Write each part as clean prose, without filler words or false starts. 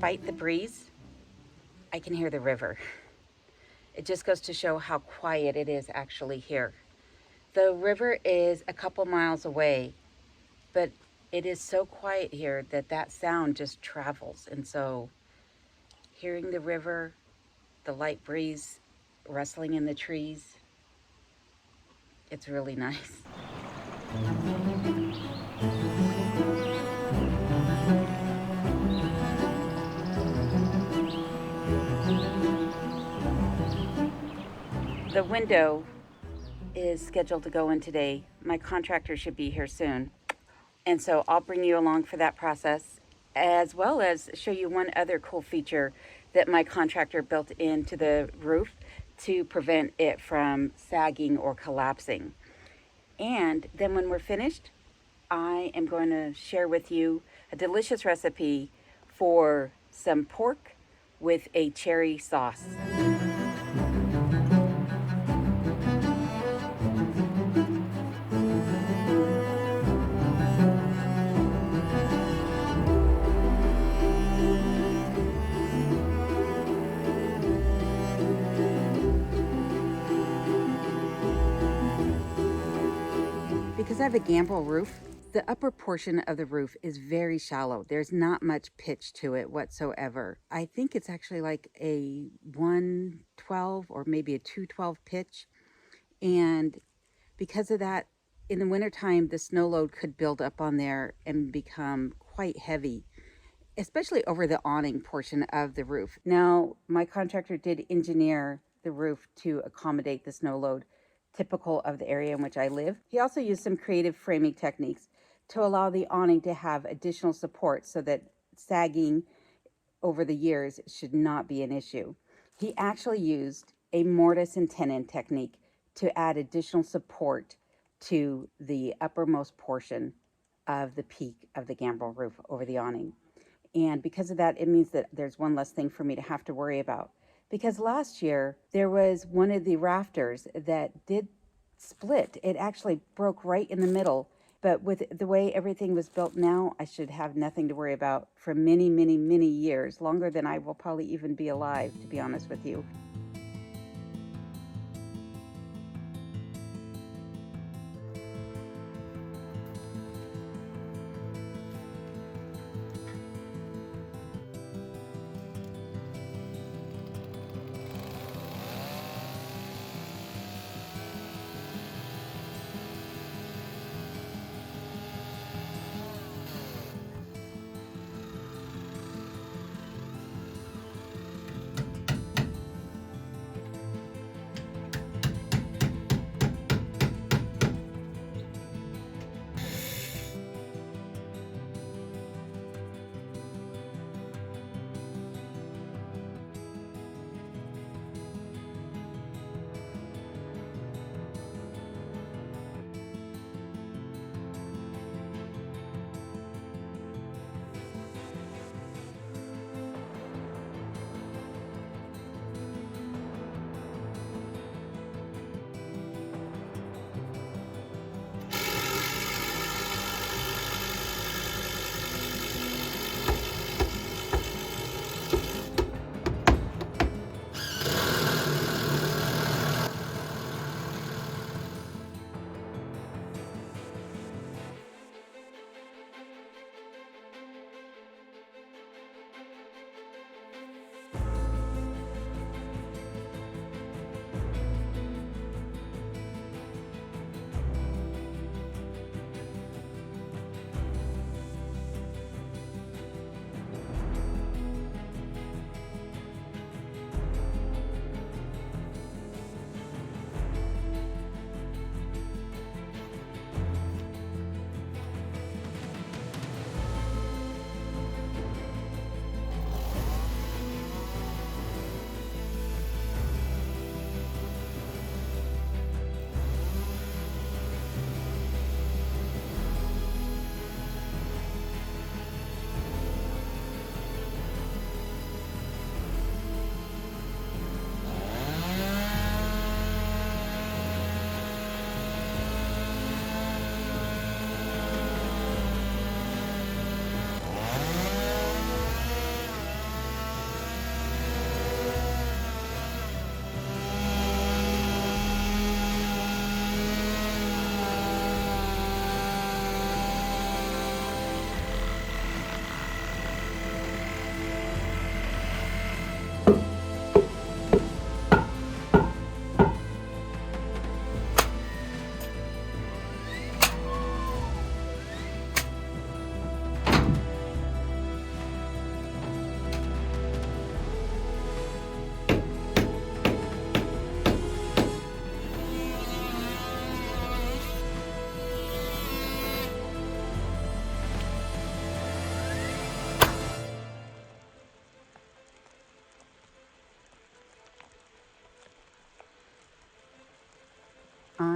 despite the breeze, I can hear the river. It just goes to show how quiet it is actually here. The river is a couple miles away, but it is so quiet here that that sound just travels. And so hearing the river, the light breeze rustling in the trees, it's really nice. The window is scheduled to go in today. My contractor should be here soon. And so I'll bring you along for that process, as well as show you one other cool feature that my contractor built into the roof to prevent it from sagging or collapsing. And then when we're finished, I am going to share with you a delicious recipe for some pork with a cherry sauce. Because I have a gambrel roof, the upper portion of the roof is very shallow. There's not much pitch to it whatsoever. I think it's actually like a 112 or maybe a 212 pitch. And because of that, in the wintertime, the snow load could build up on there and become quite heavy, especially over the awning portion of the roof. Now, my contractor did engineer the roof to accommodate the snow load typical of the area in which I live. He also used some creative framing techniques to allow the awning to have additional support so that sagging over the years should not be an issue. He actually used a mortise and tenon technique to add additional support to the uppermost portion of the peak of the gambrel roof over the awning. And because of that, it means that there's one less thing for me to have to worry about. Because last year, there was one of the rafters that did split. It actually broke right in the middle. But with the way everything was built now, I should have nothing to worry about for many, many, many years, longer than I will probably even be alive, to be honest with you.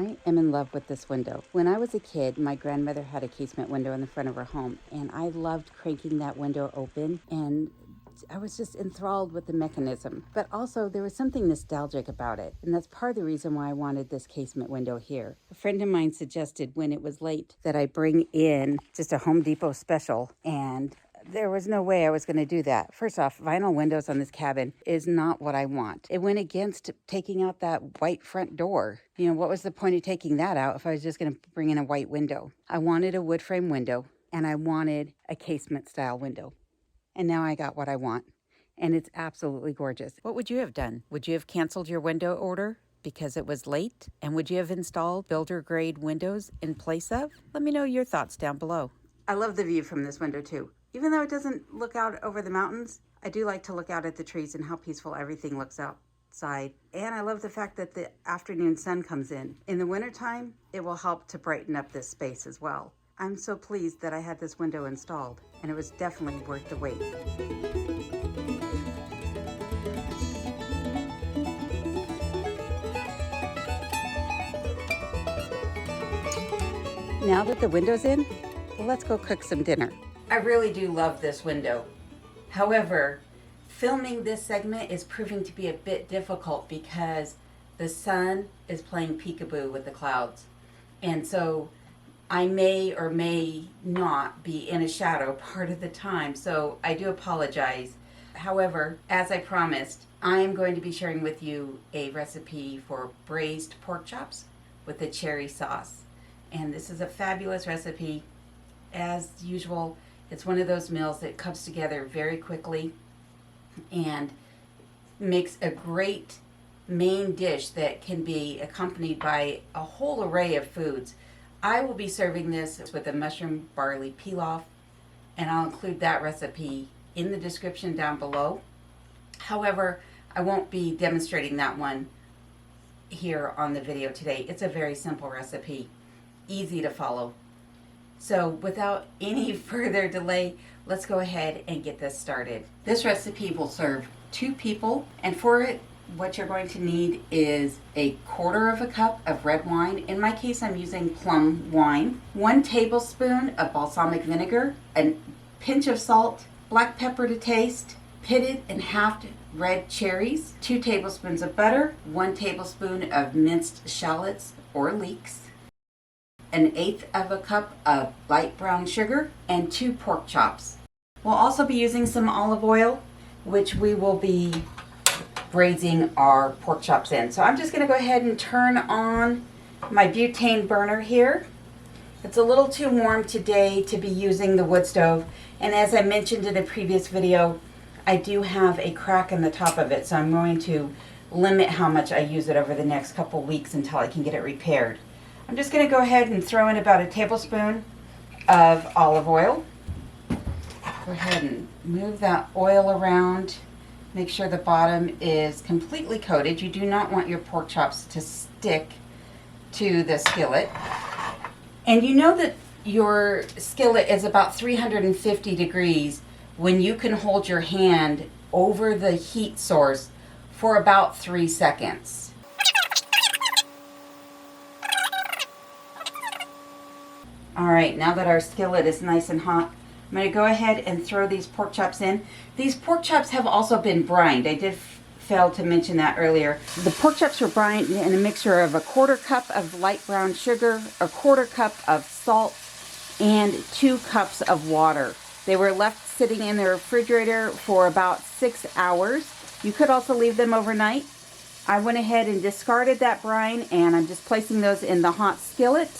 I am in love with this window. When I was a kid, my grandmother had a casement window in the front of her home, and I loved cranking that window open, and I was just enthralled with the mechanism. But also, there was something nostalgic about it, and that's part of the reason why I wanted this casement window here. A friend of mine suggested when it was late that I bring in just a Home Depot special, and there was no way I was going to do that. First off, vinyl windows on this cabin is not what I want. It went against taking out that white front door. You know, what was the point of taking that out if I was just going to bring in a white window? I wanted a wood frame window, and I wanted a casement style window. And now I got what I want. And it's absolutely gorgeous. What would you have done? Would you have canceled your window order because it was late? And would you have installed builder grade windows in place of? Let me know your thoughts down below. I love the view from this window too. Even though it doesn't look out over the mountains, I do like to look out at the trees and how peaceful everything looks outside. And I love the fact that the afternoon sun comes in. In the wintertime, it will help to brighten up this space as well. I'm so pleased that I had this window installed, and it was definitely worth the wait. Now that the window's in, let's go cook some dinner. I really do love this window. However, filming this segment is proving to be a bit difficult because the sun is playing peekaboo with the clouds. And so I may or may not be in a shadow part of the time, so I do apologize. However, as I promised, I am going to be sharing with you a recipe for braised pork chops with a cherry sauce. And this is a fabulous recipe. As usual, it's one of those meals that comes together very quickly and makes a great main dish that can be accompanied by a whole array of foods. I will be serving this with a mushroom barley pilaf, and I'll include that recipe in the description down below. However, I won't be demonstrating that one here on the video today. It's a very simple recipe, easy to follow. So without any further delay, let's go ahead and get this started. This recipe will serve 2 people, and for it, what you're going to need is a 1/4 cup of red wine. In my case, I'm using plum wine, 1 tablespoon of balsamic vinegar, a pinch of salt, black pepper to taste, pitted and halved red cherries, 2 tablespoons of butter, 1 tablespoon of minced shallots or leeks, 1/8 cup of light brown sugar, and 2 pork chops. We'll also be using some olive oil, which we will be braising our pork chops in. So I'm just going to go ahead and turn on my butane burner here. It's a little too warm today to be using the wood stove, and as I mentioned in a previous video, I do have a crack in the top of it, so I'm going to limit how much I use it over the next couple weeks until I can get it repaired. I'm just going to go ahead and throw in about 1 tablespoon of olive oil. Go ahead and move that oil around. Make sure the bottom is completely coated. You do not want your pork chops to stick to the skillet. And you know that your skillet is about 350 degrees when you can hold your hand over the heat source for about 3 seconds. All right, now that our skillet is nice and hot, I'm going to go ahead and throw these pork chops in. These pork chops have also been brined. I did fail to mention that earlier. The pork chops were brined in a mixture of a 1/4 cup of light brown sugar, a 1/4 cup of salt, and 2 cups of water. They were left sitting in the refrigerator for about 6 hours. You could also leave them overnight. I went ahead and discarded that brine, and I'm just placing those in the hot skillet.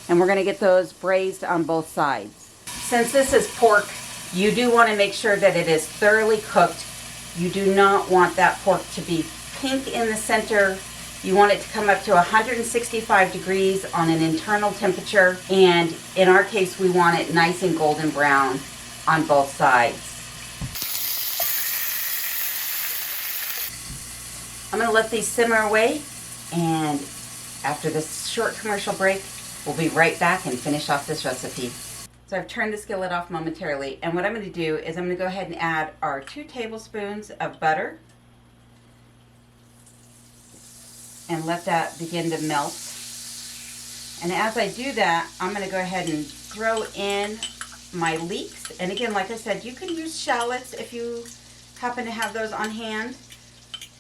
And we're going to get those braised on both sides. Since this is pork, you do want to make sure that it is thoroughly cooked. You do not want that pork to be pink in the center. You want it to come up to 165 degrees on an internal temperature. And in our case, we want it nice and golden brown on both sides. I'm going to let these simmer away, and after this short commercial break, we'll be right back and finish off this recipe. So I've turned the skillet off momentarily, and what I'm going to do is I'm going to go ahead and add our 2 tablespoons of butter and let that begin to melt. And as I do that, I'm gonna go ahead and throw in my leeks. And again, like I said, you can use shallots if you happen to have those on hand.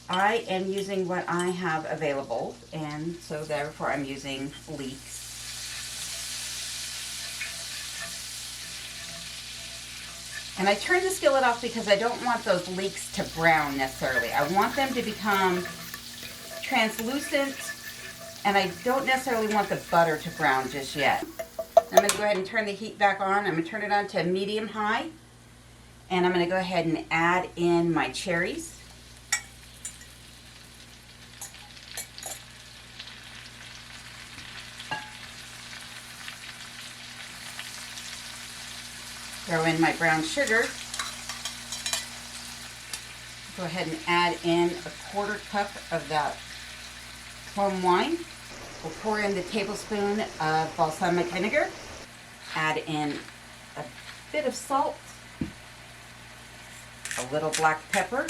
I am using what I have available, and so therefore I'm using leeks. And I turn the skillet off because I don't want those leeks to brown necessarily. I want them to become translucent, and I don't necessarily want the butter to brown just yet. I'm going to go ahead and turn the heat back on. I'm going to turn it on to medium-high, and I'm going to go ahead and add in my cherries. Throw in my brown sugar. Go ahead and add in a 1/4 cup of that plum wine. We'll pour in the tablespoon of balsamic vinegar. Add in a bit of salt, a little black pepper.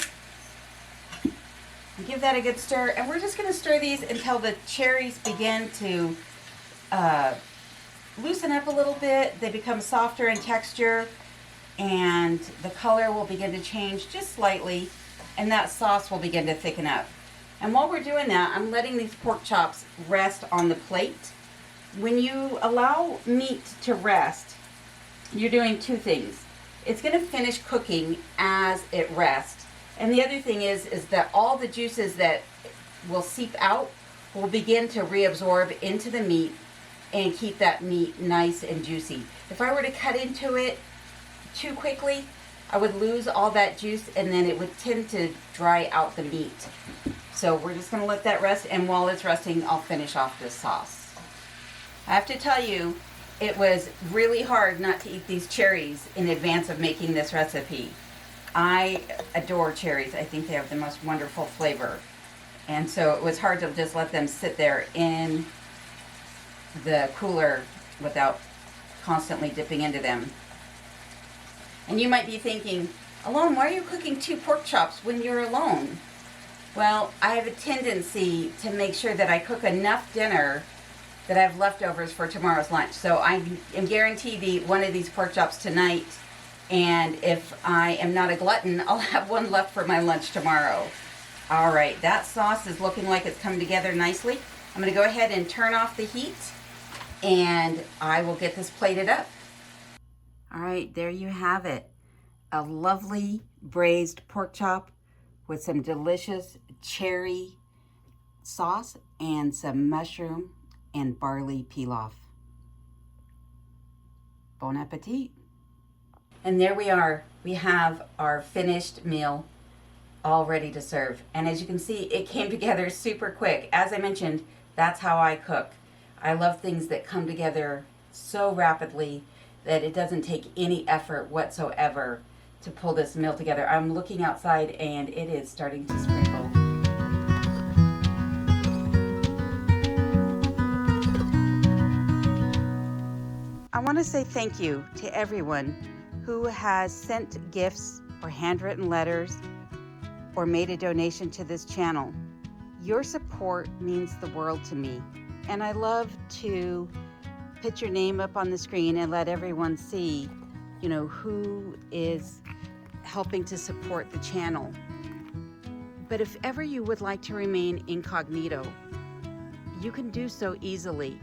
And give that a good stir. And we're just going to stir these until the cherries begin to loosen up a little bit. They become softer in texture, and the color will begin to change just slightly, and that sauce will begin to thicken up. And while we're doing that, I'm letting these pork chops rest on the plate. When you allow meat to rest, you're doing two things. It's going to finish cooking as it rests. And the other thing is that all the juices that will seep out will begin to reabsorb into the meat and keep that meat nice and juicy. If I were to cut into it too quickly, I would lose all that juice, and then it would tend to dry out the meat. So we're just gonna let that rest, and while it's resting, I'll finish off this sauce. I have to tell you, it was really hard not to eat these cherries in advance of making this recipe. I adore cherries. I think they have the most wonderful flavor. And so it was hard to just let them sit there in the cooler without constantly dipping into them. And you might be thinking, Alone, why are you cooking 2 pork chops when you're alone? Well, I have a tendency to make sure that I cook enough dinner that I have leftovers for tomorrow's lunch. So I am guaranteed to eat one of these pork chops tonight, and if I am not a glutton, I'll have one left for my lunch tomorrow. All right, that sauce is looking like it's come together nicely. I'm going to go ahead and turn off the heat, and I will get this plated up. All right, there you have it. A lovely braised pork chop with some delicious cherry sauce and some mushroom and barley pilaf. Bon appetit. And there we are. We have our finished meal all ready to serve. And as you can see, it came together super quick. As I mentioned, that's how I cook. I love things that come together so rapidly that it doesn't take any effort whatsoever to pull this meal together. I'm looking outside and it is starting to sprinkle. I want to say thank you to everyone who has sent gifts or handwritten letters or made a donation to this channel. Your support means the world to me, and I love to put your name up on the screen and let everyone see, you know, who is helping to support the channel. But if ever you would like to remain incognito, you can do so easily.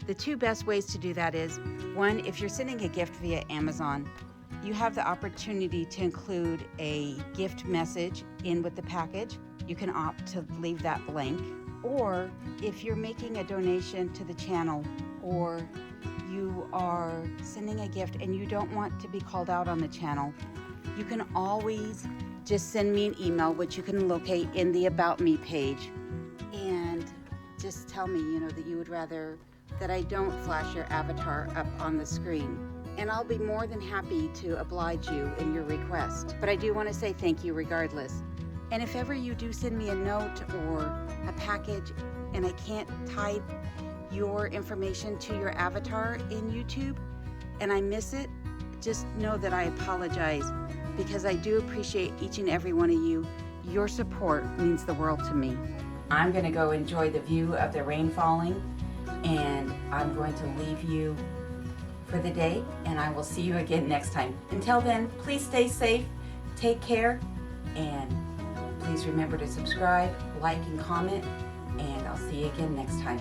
The 2 best ways to do that is, 1, if you're sending a gift via Amazon, you have the opportunity to include a gift message in with the package. You can opt to leave that blank. Or if you're making a donation to the channel, or you are sending a gift and you don't want to be called out on the channel, you can always just send me an email, which you can locate in the About Me page, and just tell me, you know, that you would rather that I don't flash your avatar up on the screen. And I'll be more than happy to oblige you in your request. But I do want to say thank you regardless. And if ever you do send me a note or a package and I can't type your information to your avatar in YouTube and I miss it, just know that I apologize, because I do appreciate each and every one of you. Your support means the world to me. I'm gonna go enjoy the view of the rain falling, and I'm going to leave you for the day, and I will see you again next time. Until then, please stay safe, take care, and please remember to subscribe, like, and comment, and I'll see you again next time.